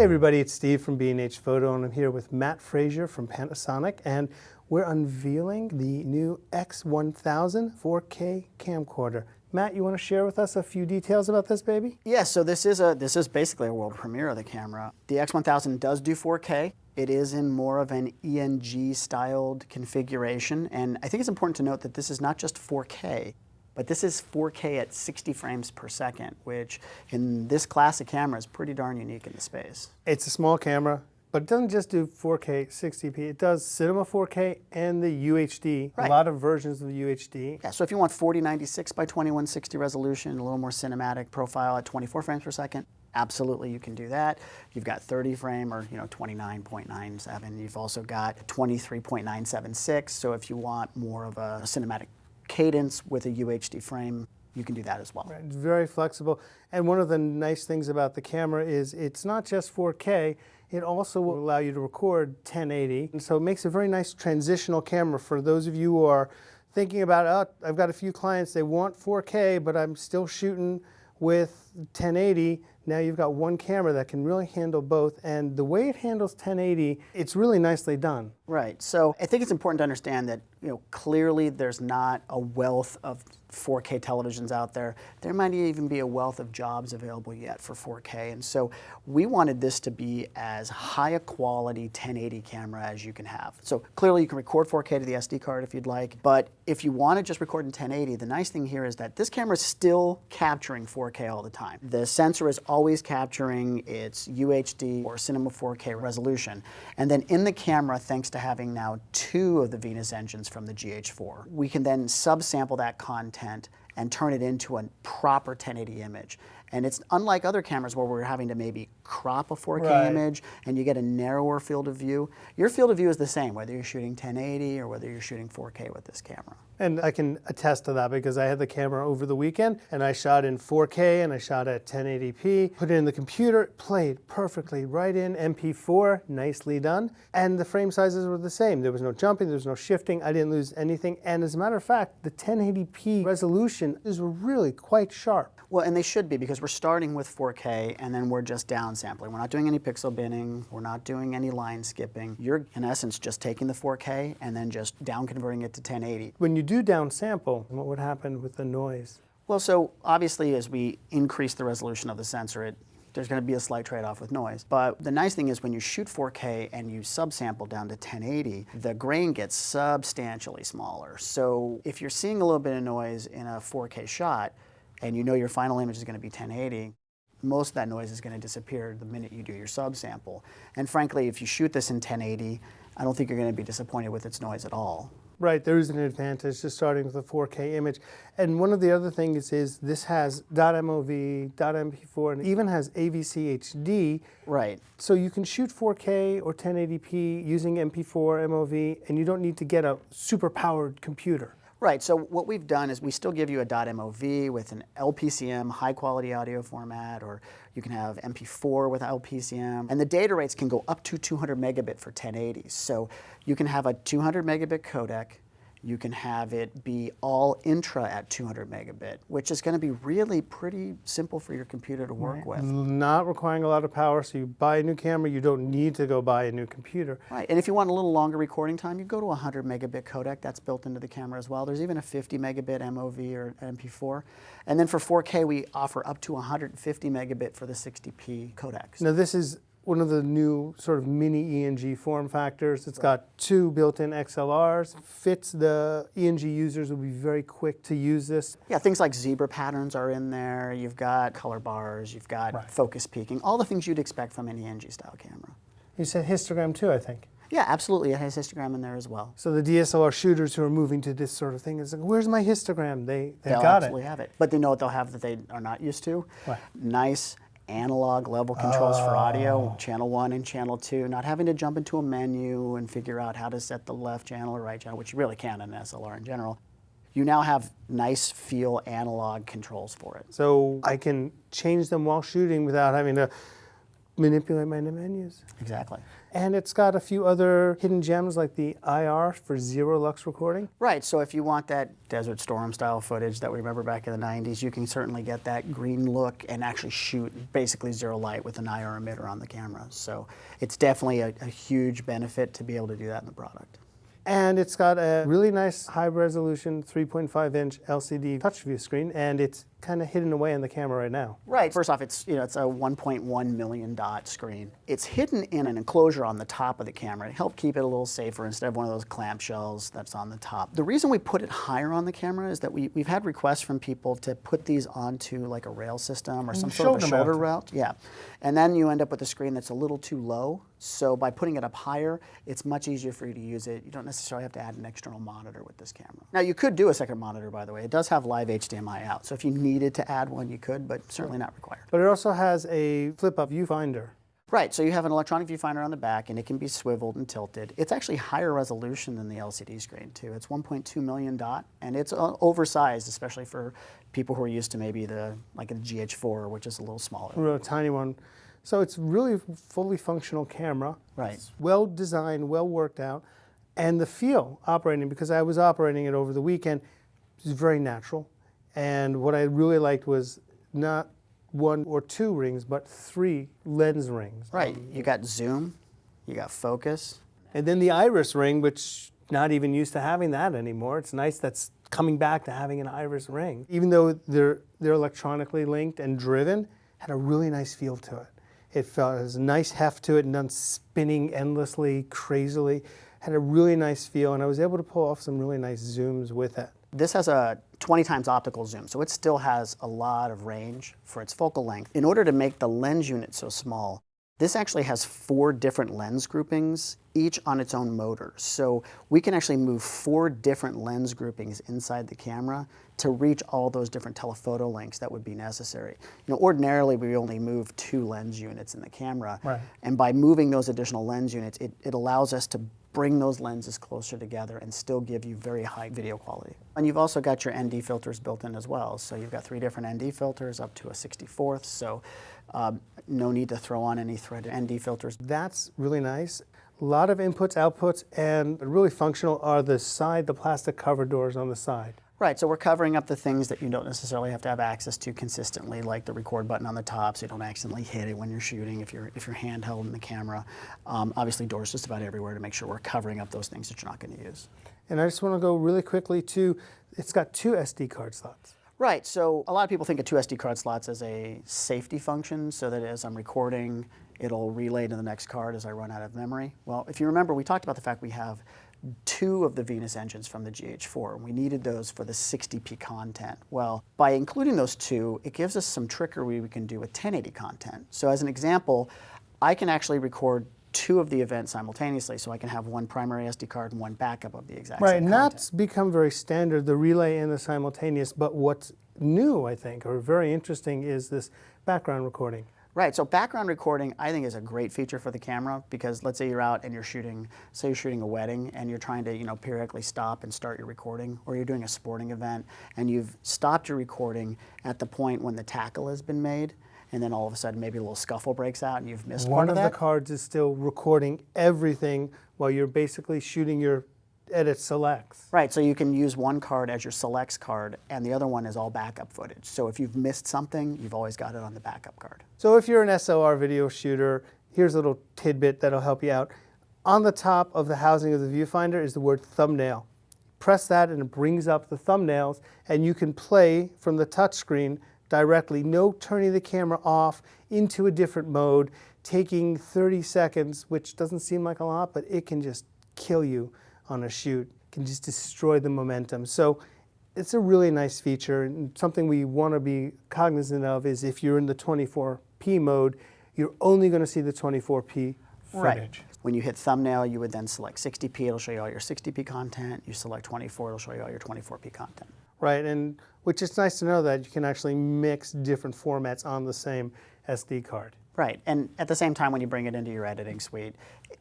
Hey everybody, it's Steve from B&H Photo, and I'm here with Matt Frazier from Panasonic, and we're unveiling the new X1000 4K camcorder. Matt, you want to share with us a few details about this baby? Yeah, so this is basically a world premiere of the camera. The X1000 does do 4K. It is in more of an ENG styled configuration, and I think it's important to note that this is not just 4K, but this is 4K at 60 frames per second, which in this class of camera is pretty darn unique in the space. It's a small camera, but it doesn't just do 4K 60p. It does Cinema 4K and the UHD, Right. A lot of versions of the UHD. Yeah, so if you want 4096 by 2160 resolution, a little more cinematic profile at 24 frames per second, absolutely you can do that. You've got 30 frame or 29.97. You've also got 23.976. So if you want more of a cinematic cadence with a UHD frame, you can do that as well. Right, it's very flexible. And one of the nice things about the camera is it's not just 4K, it also will allow you to record 1080. And so it makes a very nice transitional camera for those of you who are thinking about, oh, I've got a few clients, they want 4K, but I'm still shooting with 1080. Now you've got one camera that can really handle both, and the way it handles 1080, it's really nicely done. Right, so I think it's important to understand that clearly there's not a wealth of 4K televisions out there. There might even be a wealth of jobs available yet for 4K, and so we wanted this to be as high a quality 1080 camera as you can have. So clearly you can record 4K to the SD card if you'd like, but if you want to just record in 1080, the nice thing here is that this camera is still capturing 4K all the time. The sensor is always capturing its UHD or Cinema 4K resolution, and then in the camera, thanks to having now two of the Venus engines from the GH4, we can then subsample that content and turn it into a proper 1080 image. And it's unlike other cameras where we're having to maybe crop a 4K image and you get a narrower field of view. Your field of view is the same, whether you're shooting 1080 or whether you're shooting 4K with this camera. And I can attest to that because I had the camera over the weekend and I shot in 4K and I shot at 1080p, put it in the computer, it played perfectly right in MP4, nicely done. And the frame sizes were the same. There was no jumping, there was no shifting, I didn't lose anything. And as a matter of fact, the 1080p resolution is really quite sharp. Well, and they should be because we're starting with 4K and then we're just downsampling. We're not doing any pixel binning, we're not doing any line skipping. You're, in essence, just taking the 4K and then just down converting it to 1080. When you do downsample, what would happen with the noise? Well, so obviously as we increase the resolution of the sensor, there's going to be a slight trade-off with noise. But the nice thing is when you shoot 4K and you subsample down to 1080, the grain gets substantially smaller. So if you're seeing a little bit of noise in a 4K shot, and you know your final image is going to be 1080, most of that noise is going to disappear the minute you do your subsample. And frankly, if you shoot this in 1080, I don't think you're going to be disappointed with its noise at all. Right, there is an advantage to starting with a 4K image. And one of the other things is this has .mov, .mp4, and it even has AVC HD. Right. So you can shoot 4K or 1080p using MP4, MOV, and you don't need to get a super powered computer. Right, so what we've done is we still give you a .mov with an LPCM, high quality audio format, or you can have MP4 with LPCM, and the data rates can go up to 200 megabit for 1080s. So you can have a 200 megabit codec, you can have it be all intra at 200 megabit, which is going to be really pretty simple for your computer to work with. Not requiring a lot of power, so you buy a new camera, you don't need to go buy a new computer. Right, and if you want a little longer recording time, you go to a 100 megabit codec, that's built into the camera as well. There's even a 50 megabit MOV or MP4. And then for 4K, we offer up to 150 megabit for the 60p codecs. Now this is one of the new sort of mini ENG form factors. It's got two built-in XLRs, fits the ENG users will be very quick to use this. Yeah, things like zebra patterns are in there, you've got color bars, you've got focus peaking, all the things you'd expect from an ENG style camera. You said histogram too, I think. Yeah, absolutely, it has histogram in there as well. So the DSLR shooters who are moving to this sort of thing is like, where's my histogram? They'll got absolutely have it. But they know what they'll have that they are not used to? What? Nice analog level controls for audio, channel 1 and channel 2, not having to jump into a menu and figure out how to set the left channel or right channel, which you really can in an SLR in general. You now have nice feel analog controls for it. So I can change them while shooting without having to manipulate my menus. Exactly. And it's got a few other hidden gems like the IR for zero lux recording. Right, so if you want that Desert Storm style footage that we remember back in the 90s, you can certainly get that green look and actually shoot basically zero light with an IR emitter on the camera. So it's definitely a huge benefit to be able to do that in the product. And it's got a really nice high resolution 3.5-inch LCD touch view screen, and it's kind of hidden away in the camera right now. Right. First off, it's a 1.1 million dot screen. It's hidden in an enclosure on the top of the camera to help keep it a little safer instead of one of those clamshells that's on the top. The reason we put it higher on the camera is that we've had requests from people to put these onto like a rail system or some sort of a shoulder route. Yeah. And then you end up with a screen that's a little too low. So by putting it up higher, it's much easier for you to use it. You don't necessarily have to add an external monitor with this camera. Now you could do a second monitor, by the way. It does have live HDMI out. So if you needed to add one, you could, but certainly not required. But it also has a flip-up viewfinder. Right, so you have an electronic viewfinder on the back, and it can be swiveled and tilted. It's actually higher resolution than the LCD screen, too. It's 1.2 million dot, and it's oversized, especially for people who are used to maybe like a GH4, which is a little smaller. A tiny one. So it's really a fully functional camera. Right. It's well designed, well worked out, and the feel operating, because I was operating it over the weekend, is very natural. And what I really liked was not 1 or 2 rings, but 3 lens rings. Right, you got zoom, you got focus. And then the iris ring, which not even used to having that anymore. It's nice that's coming back to having an iris ring. Even though they're electronically linked and driven, had a really nice feel to it. It felt, it has a nice heft to it, none spinning endlessly, crazily. Had a really nice feel, and I was able to pull off some really nice zooms with it. This has a 20 times optical zoom, so it still has a lot of range for its focal length. In order to make the lens unit so small, this actually has 4 different lens groupings, each on its own motor. So we can actually move 4 different lens groupings inside the camera to reach all those different telephoto lengths that would be necessary. Ordinarily we only move 2 lens units in the camera, right. And by moving those additional lens units, it allows us to bring those lenses closer together and still give you very high video quality. And you've also got your ND filters built in as well. So you've got 3 different ND filters up to a 64th. So no need to throw on any threaded ND filters. That's really nice. A lot of inputs, outputs, and really functional are the plastic cover doors on the side. Right, so we're covering up the things that you don't necessarily have to have access to consistently, like the record button on the top, so you don't accidentally hit it when you're shooting if you're handheld in the camera. Obviously, doors just about everywhere to make sure we're covering up those things that you're not going to use. And I just want to go really quickly to, it's got 2 SD card slots. Right, so a lot of people think of 2 SD card slots as a safety function, so that as I'm recording, it'll relay to the next card as I run out of memory. Well, if you remember, we talked about the fact we have 2 of the Venus engines from the GH4, and we needed those for the 60p content. Well, by including those 2, it gives us some trickery we can do with 1080 content. So as an example, I can actually record 2 of the events simultaneously, so I can have 1 primary SD card and 1 backup of the exact same content. Right, and that's become very standard, the relay and the simultaneous, but what's new, I think, or very interesting is this background recording. Right, so background recording I think is a great feature for the camera, because let's say you're out and you're shooting, say you're shooting a wedding and you're trying to periodically stop and start your recording, or you're doing a sporting event and you've stopped your recording at the point when the tackle has been made, and then all of a sudden maybe a little scuffle breaks out and you've missed part of that. One of the cards is still recording everything while you're basically shooting your edit selects. Right, so you can use one card as your selects card, and the other one is all backup footage. So if you've missed something, you've always got it on the backup card. So if you're an SLR video shooter, here's a little tidbit that'll help you out. On the top of the housing of the viewfinder is the word thumbnail. Press that and it brings up the thumbnails, and you can play from the touch screen directly, no turning the camera off into a different mode, taking 30 seconds, which doesn't seem like a lot, but it can just kill you on a shoot, can just destroy the momentum. So it's a really nice feature, and something we want to be cognizant of is if you're in the 24p mode, you're only going to see the 24p footage. Right. When you hit thumbnail, you would then select 60p, it'll show you all your 60p content. You select 24, it'll show you all your 24p content. Right, and which is nice to know that you can actually mix different formats on the same SD card. Right, and at the same time when you bring it into your editing suite,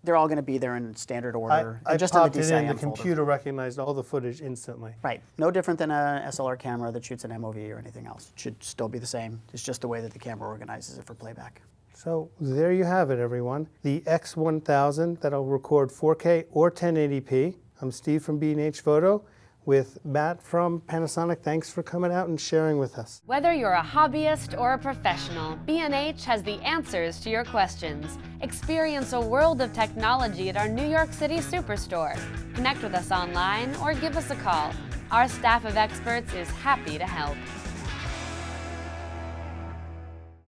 they're all going to be there in standard order. I just popped in it the in, DCIM the folder. computer recognized all the footage instantly. Right, no different than a SLR camera that shoots an MOV or anything else. It should still be the same. It's just the way that the camera organizes it for playback. So there you have it, everyone. The X1000 that'll record 4K or 1080p. I'm Steve from B&H Photo with Matt from Panasonic. Thanks for coming out and sharing with us. Whether you're a hobbyist or a professional, B&H has the answers to your questions. Experience a world of technology at our New York City Superstore. Connect with us online or give us a call. Our staff of experts is happy to help.